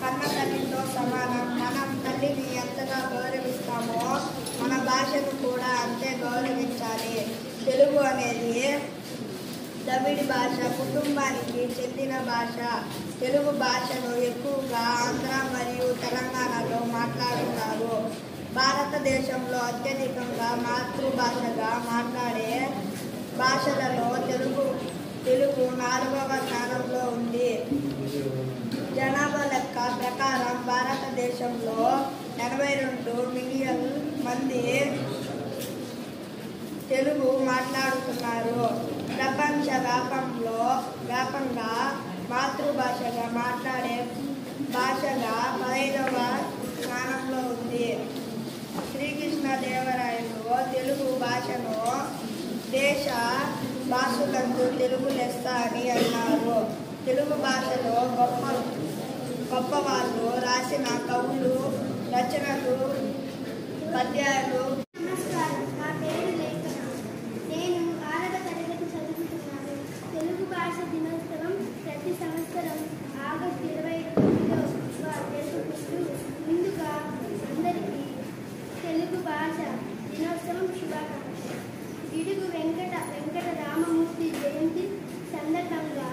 కన్న తల్లితో సమానం. మనం తల్లిని ఎంతగా గౌరవిస్తామో మన భాషను కూడా అంతే గౌరవించాలి. తెలుగు అనేది ద్రవిడ భాష కుటుంబానికి చెందిన భాష. తెలుగు భాషను ఎక్కువగా ఆంధ్ర మరియు తెలంగాణలో మాట్లాడుతారు. భారతదేశంలో అత్యధికంగా మాతృభాషగా మాట్లాడే భాషలలో తెలుగు 4వ స్థానంలో ఉంది. జనాభా లెక్క ప్రకారం భారతదేశంలో 82 మిలియన్ మంది తెలుగు మాట్లాడుతున్నారు. ప్రపంచ వ్యాపంగా మాతృభాషగా మాట్లాడే భాషగా 15వ స్థానంలో ఉంది. శ్రీకృష్ణదేవరాయలు తెలుగు భాషను దేశ భాషలందు తెలుగు లెస్స అని అన్నారు. తెలుగు భాషలో గొప్పవాళ్ళు రాసిన కవులు, రచనలు, పద్యాలు. నమస్కారం, నా పేరు లేఖన. నేను 6వ తరగతి చదువుతున్నాను. తెలుగు భాష దినోత్సవం ప్రతి సంవత్సరం ఆగస్టు 29వ జరుపుకుంటూ ముందుగా అందరికీ తెలుగు భాష దినోత్సవం శుభాకాంక్షలు. గిడుగు వెంకట రామమూర్తి జయంతి సందర్భంగా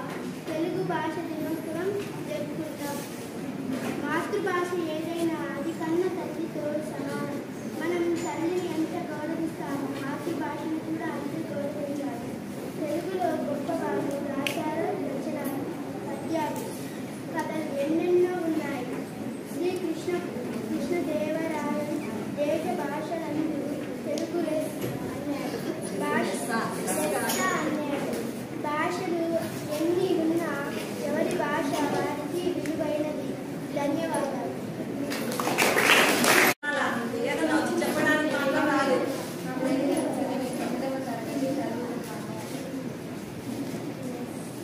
తెలుగు భాష దినోత్సవం జరుపుకుంటాం. మాతృభాష ఏదైనా అది కన్న తల్లితో సమానం. మనం తల్లిని ఎంత గౌరవిస్తామో మాతృభాషను కూడా అంతే గౌరవించాలి. తెలుగులో గొప్ప వాళ్ళు రాశారు, రచనలు, పద్యాలు, కథలు ఎన్నెన్నో ఉన్నాయి. కృష్ణదేవరాయలు దేశ భాషలందు తెలుగు లెస్స అన్నాడు. భాషలు ఎన్ని ఉన్నా ఎవరి భాష వారికి విలువైనది. ధన్యవాదాలు.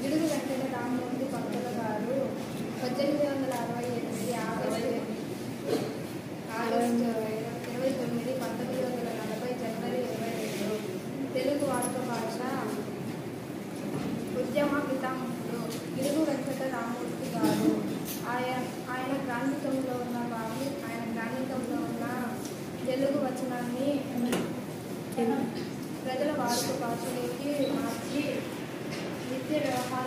గిడుగు వెంకట రామమూర్తి పంతులు గారు 1868 ఆగస్టు 29, 1940 జనవరి 22 తెలుగు వాడుక భాష ఉద్యమ పితామహుడు గిడుగు వెంకట రామమూర్తి గారు. ఆయన గ్రాంధికంలో ఉన్న తెలుగు వచనాన్ని ప్రజల వాడుక భాషలోకి మార్చి నిత్య వ్యవహార